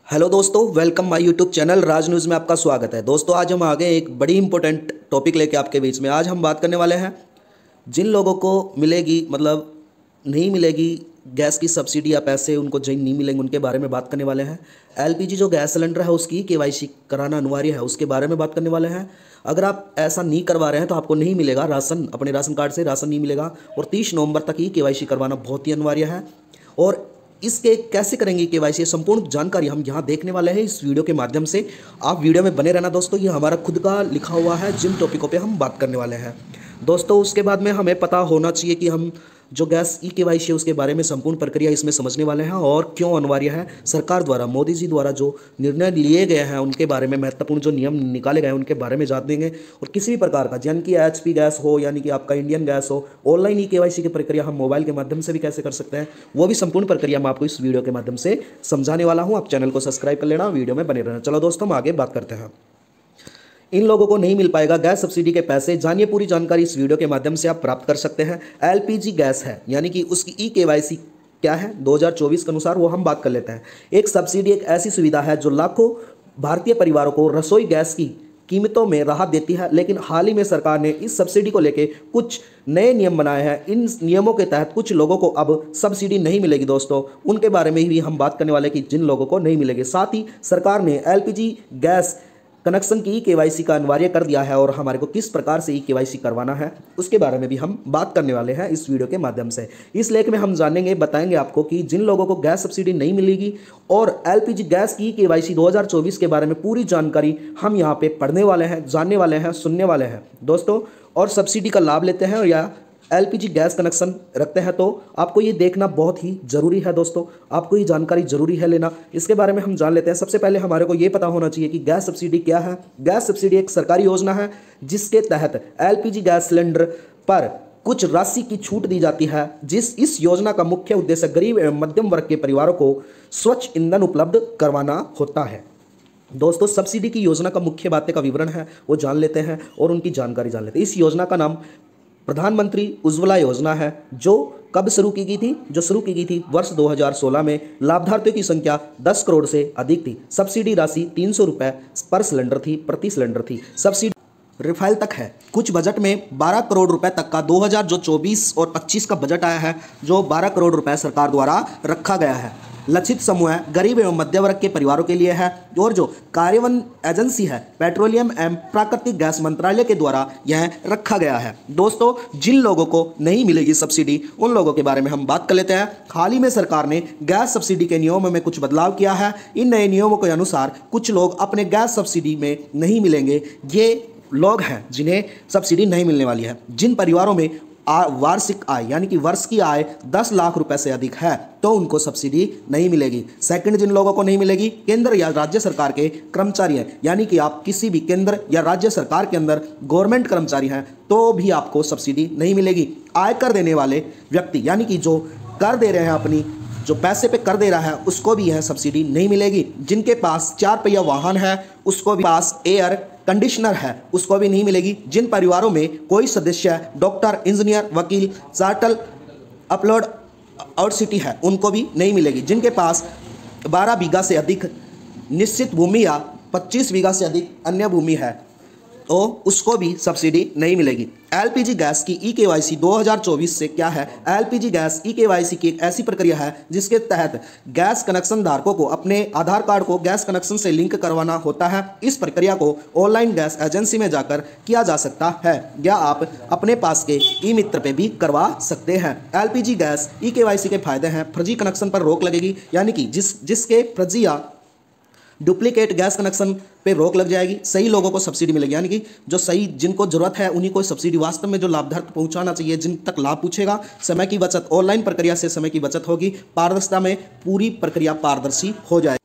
Hello दोस्तों, welcome my YouTube channel Raj news में आपका स्वागत है। दोस्तों आज हम आगे एक बड़ी इंपॉर्टेंट टॉपिक लेके आपके बीच में आज हम बात करने वाले हैं जिन लोगों को मिलेगी नहीं मिलेगी गैस की सब्सिडी या पैसे उनको जिन नहीं मिलेंगे उनके बारे में बात करने वाले हैं। एलपीजी जो गैस सिलेंडर है उसकी केवाईसी कराना अनिवार्य है, उसके बारे में बात करने वाले हैं। अगर आप ऐसा नहीं करवा रहे हैं तो आपको नहीं मिलेगा राशन, अपने राशन कार्ड से राशन नहीं मिलेगा और 30 नवंबर तक ही केवाईसी करवाना बहुत ही अनिवार्य है। और इसके कैसे करेंगे केवाईसी संपूर्ण जानकारी हम यहाँ देखने वाले हैं इस वीडियो के माध्यम से। आप वीडियो में बने रहना दोस्तों, ये हमारा खुद का लिखा हुआ है जिन टॉपिकों पे हम बात करने वाले हैं दोस्तों। उसके बाद में हमें पता होना चाहिए कि हम जो गैस ई केवाईसी है उसके बारे में संपूर्ण प्रक्रिया इसमें समझने वाले हैं और क्यों अनिवार्य है। सरकार द्वारा, मोदी जी द्वारा जो निर्णय लिए गए हैं उनके बारे में, महत्वपूर्ण जो नियम निकाले गए हैं उनके बारे में जान देंगे। और किसी भी प्रकार का यानी कि एचपी गैस हो यानी कि आपका इंडियन गैस हो, ऑनलाइन ई केवाईसी की प्रक्रिया हम मोबाइल के माध्यम से भी कैसे कर सकते हैं वो भी संपूर्ण प्रक्रिया मैं आपको इस वीडियो के माध्यम से समझाने वाला हूँ। आप चैनल को सब्सक्राइब कर लेना, वीडियो में बने रहना। चलो दोस्तों हम आगे बात करते हैं। इन लोगों को नहीं मिल पाएगा गैस सब्सिडी के पैसे, जानिए पूरी जानकारी इस वीडियो के माध्यम से आप प्राप्त कर सकते हैं। एलपीजी गैस है यानी कि उसकी ई केवाईसी क्या है 2024 के अनुसार, वो हम बात कर लेते हैं। एक सब्सिडी एक ऐसी सुविधा है जो लाखों भारतीय परिवारों को रसोई गैस की कीमतों में राहत देती है, लेकिन हाल ही में सरकार ने इस सब्सिडी को लेकर कुछ नए नियम बनाए हैं। इन नियमों के तहत कुछ लोगों को अब सब्सिडी नहीं मिलेगी दोस्तों, उनके बारे में भी हम बात करने वाले कि जिन लोगों को नहीं मिलेगी। साथ ही सरकार ने एलपीजी गैस कनेक्शन की ई केवाईसी का अनिवार्य कर दिया है और हमारे को किस प्रकार से ई केवाईसी करवाना है उसके बारे में भी हम बात करने वाले हैं इस वीडियो के माध्यम से। इस लेख में हम जानेंगे, बताएंगे आपको कि जिन लोगों को गैस सब्सिडी नहीं मिलेगी और एलपीजी गैस की ई केवाईसी 2024 के बारे में पूरी जानकारी हम यहाँ पे पढ़ने वाले हैं, जानने वाले हैं, सुनने वाले हैं दोस्तों। और सब्सिडी का लाभ लेते हैं या एलपीजी गैस कनेक्शन रखते हैं तो आपको ये देखना बहुत ही ज़रूरी है दोस्तों, आपको ये जानकारी ज़रूरी है लेना। इसके बारे में हम जान लेते हैं। सबसे पहले हमारे को ये पता होना चाहिए कि गैस सब्सिडी क्या है। गैस सब्सिडी एक सरकारी योजना है जिसके तहत एलपीजी गैस सिलेंडर पर कुछ राशि की छूट दी जाती है। इस योजना का मुख्य उद्देश्य गरीब एवं मध्यम वर्ग के परिवारों को स्वच्छ ईंधन उपलब्ध करवाना होता है। दोस्तों सब्सिडी की योजना का मुख्य बातें का विवरण है वो जान लेते हैं और उनकी जानकारी जान लेते हैं। इस योजना का नाम प्रधानमंत्री उज्ज्वला योजना है, जो कब शुरू की गई थी? जो शुरू की गई थी वर्ष 2016 में। लाभार्थियों की संख्या 10 करोड़ से अधिक थी। सब्सिडी राशि 300 रुपये पर सिलेंडर थी, प्रति सिलेंडर थी। सब्सिडी रिफाइल तक है। कुछ बजट में 12 करोड़ रुपए तक का 2024 और 25 का बजट आया है, जो 12 करोड़ रुपए सरकार द्वारा रखा गया है। लक्षित समूह है गरीब एवं मध्य वर्ग के परिवारों के लिए है। और जो कार्यान्वयन एजेंसी है पेट्रोलियम एवं प्राकृतिक गैस मंत्रालय के द्वारा यह रखा गया है। दोस्तों जिन लोगों को नहीं मिलेगी सब्सिडी उन लोगों के बारे में हम बात कर लेते हैं। हाल ही में सरकार ने गैस सब्सिडी के नियमों में कुछ बदलाव किया है। इन नए नियमों के अनुसार कुछ लोग अपने गैस सब्सिडी में नहीं मिलेंगे। ये लोग हैं जिन्हें सब्सिडी नहीं मिलने वाली है। जिन परिवारों में वार्षिक आय यानी कि वर्ष की आय 10 लाख रुपए से अधिक है तो उनको सब्सिडी नहीं मिलेगी। सेकंड, जिन लोगों को नहीं मिलेगी, केंद्र या राज्य सरकार के कर्मचारी हैं, यानी कि आप किसी भी केंद्र या राज्य सरकार के अंदर गवर्नमेंट कर्मचारी हैं तो भी आपको सब्सिडी नहीं मिलेगी। आयकर देने वाले व्यक्ति यानी कि जो कर दे रहे हैं, अपनी जो पैसे पे कर दे रहा है उसको भी यह सब्सिडी नहीं मिलेगी। जिनके पास 4 पहिया वाहन है उसको भी, पास एयर कंडीशनर है उसको भी नहीं मिलेगी। जिन परिवारों में कोई सदस्य डॉक्टर, इंजीनियर, वकील, चार्टर्ड अपलोड और सिटी है उनको भी नहीं मिलेगी। जिनके पास 12 बीघा से अधिक निश्चित भूमि या 25 बीघा से अधिक अन्य भूमि है तो उसको भी सब्सिडी नहीं मिलेगी। एलपीजी गैस की ई केवाईसी 2024 से क्या है? एलपीजी गैस ई केवाईसी की एक ऐसी प्रक्रिया है जिसके तहत गैस कनेक्शन धारकों को अपने आधार कार्ड को गैस कनेक्शन से लिंक करवाना होता है। इस प्रक्रिया को ऑनलाइन गैस एजेंसी में जाकर किया जा सकता है या आप अपने पास के ई मित्र पे भी करवा सकते हैं। एलपीजी गैस ई केवाईसी के फायदे हैं। फर्जी कनेक्शन पर रोक लगेगी, यानी कि जिसके फर्जी या डुप्लीकेट गैस कनेक्शन पे रोक लग जाएगी। सही लोगों को सब्सिडी मिलेगी, यानी कि जो सही जिनको जरूरत है उन्हीं को सब्सिडी वास्तव में जो लाभार्थी पहुंचाना चाहिए, जिन तक लाभ पूछेगा। समय की बचत, ऑनलाइन प्रक्रिया से समय की बचत होगी। पारदर्शिता में पूरी प्रक्रिया पारदर्शी हो जाए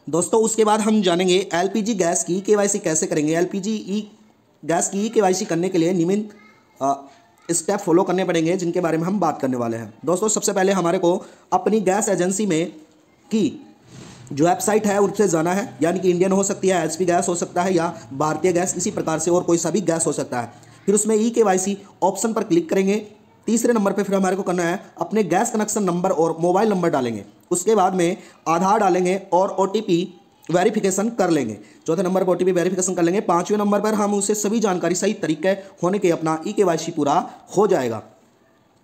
दोस्तों। उसके बाद हम जानेंगे एलपीजी गैस की केवाईसी कैसे करेंगे। एलपीजी गैस की केवाईसी करने के लिए निम्न स्टेप फॉलो करने पड़ेंगे जिनके बारे में हम बात करने वाले हैं दोस्तों। सबसे पहले हमारे को अपनी गैस एजेंसी में की जो वेबसाइट है उससे जाना है, यानी कि इंडियन हो सकती है, एचपी गैस हो सकता है या भारतीय गैस, इसी प्रकार से और कोई सा भी गैस हो सकता है। फिर उसमें ई केवाईसी ऑप्शन पर क्लिक करेंगे तीसरे नंबर पे फिर हमारे को करना है अपने गैस कनेक्शन नंबर और मोबाइल नंबर डालेंगे। उसके बाद में आधार डालेंगे और OTP वेरिफिकेशन कर लेंगे। चौथे नंबर पर OTP वेरिफिकेशन कर लेंगे। पांचवें नंबर पर हम उसे सभी जानकारी सही तरीके होने के अपना eKYC पूरा हो जाएगा।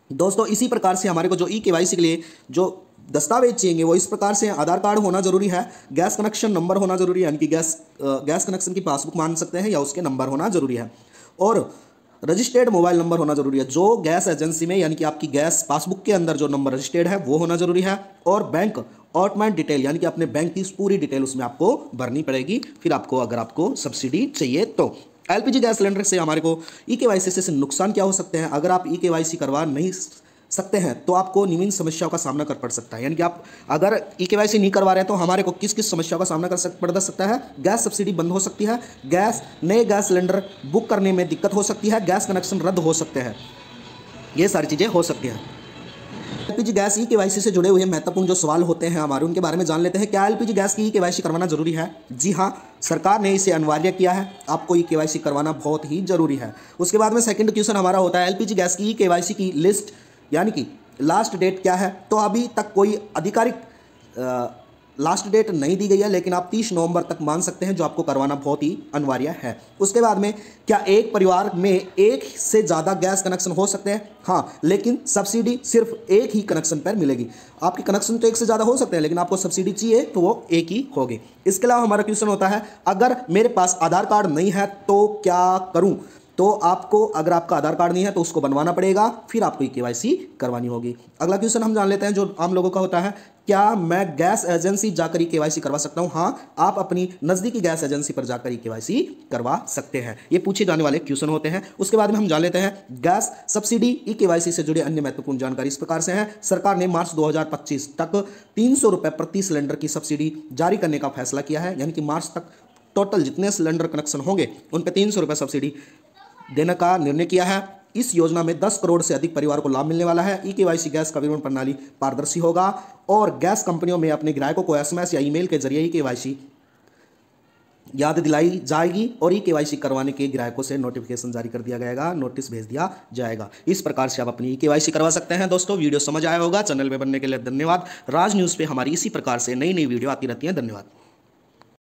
दोस्तों इसी प्रकार से हमारे को जो eKYC के लिए जो दस्तावेज चाहिए वो इस प्रकार से आधार कार्ड होना जरूरी है, गैस कनेक्शन नंबर होना जरूरी है, यानी कि गैस कनेक्शन की पासबुक मान सकते हैं या उसके नंबर होना जरूरी है, और रजिस्टर्ड मोबाइल नंबर होना जरूरी है। जो गैस एजेंसी में यानी कि आपकी गैस पासबुक के अंदर जो नंबर रजिस्टर्ड है वो होना जरूरी है, और बैंक ऑटोमेट डिटेल यानी कि अपने बैंक की पूरी डिटेल उसमें आपको भरनी पड़ेगी फिर आपको, अगर आपको सब्सिडी चाहिए तो। LPG गैस सिलेंडर से हमारे को eKYC से नुकसान क्या हो सकते हैं? अगर आप eKYC करवा नहीं सकते हैं तो आपको निम्न समस्याओं का सामना कर पड़ सकता है। यानी कि आप अगर eKYC नहीं करवा रहे हैं तो हमारे को किस किस समस्याओं का सामना पड़ सकता है? गैस सब्सिडी बंद हो सकती है, नए गैस सिलेंडर बुक करने में दिक्कत हो सकती है, गैस कनेक्शन रद्द हो सकते हैं, ये सारी चीज़ें हो सकती हैं। LPG गैस eKYC से जुड़े हुए महत्वपूर्ण जो सवाल होते हैं हमारे, उनके बारे में जान लेते हैं। क्या LPG गैस की eKYC करवाना जरूरी है? जी हाँ, सरकार ने इसे अनिवार्य किया है, आपको eKYC करवाना बहुत ही जरूरी है। उसके बाद में सेकंड क्वेश्चन हमारा होता है LPG गैस की eKYC की लिस्ट यानी कि लास्ट डेट क्या है? तो अभी तक कोई आधिकारिक लास्ट डेट नहीं दी गई है, लेकिन आप 30 नवंबर तक मान सकते हैं, जो आपको करवाना बहुत ही अनिवार्य है। उसके बाद में क्या एक परिवार में एक से ज़्यादा गैस कनेक्शन हो सकते हैं? हाँ, लेकिन सब्सिडी सिर्फ एक ही कनेक्शन पर मिलेगी। आपके कनेक्शन तो एक से ज़्यादा हो सकते हैं, लेकिन आपको सब्सिडी चाहिए तो वो एक ही होगी। इसके अलावा हमारा क्वेश्चन होता है अगर मेरे पास आधार कार्ड नहीं है तो क्या करूँ? तो आपको, अगर आपका आधार कार्ड नहीं है तो उसको बनवाना पड़ेगा, फिर आपको eKYC करवानी होगी। अगला क्वेश्चन हम जान लेते हैं जो आम लोगों का होता है, क्या मैं गैस एजेंसी जाकर eKYC करवा सकता हूं? हाँ, आप अपनी नज़दीकी गैस एजेंसी पर जाकर eKYC करवा सकते हैं। ये पूछे जाने वाले क्वेश्चन होते हैं। उसके बाद में हम जान लेते हैं गैस सब्सिडी eKYC से जुड़े अन्य महत्वपूर्ण जानकारी इस प्रकार से है। सरकार ने मार्च 2025 तक 300 रुपये प्रति सिलेंडर की सब्सिडी जारी करने का फैसला किया है, यानी कि मार्च तक टोटल जितने सिलेंडर कनेक्शन होंगे उन पर 300 रुपये सब्सिडी देने का निर्णय किया है। इस योजना में 10 करोड़ से अधिक परिवार को लाभ मिलने वाला है। eKYC गैस का विवरण प्रणाली पारदर्शी होगा और गैस कंपनियों में अपने ग्राहकों को SMS या ईमेल के जरिए eKYC याद दिलाई जाएगी और eKYC करवाने के ग्राहकों से नोटिफिकेशन जारी कर दिया जाएगा, नोटिस भेज दिया जाएगा। इस प्रकार से आप अपनी eKYC करवा सकते हैं। दोस्तों वीडियो समझ आया होगा, चैनल में बनने के लिए धन्यवाद। राज न्यूज़ पे हमारी इसी प्रकार से नई नई वीडियो आती रहती है। धन्यवाद।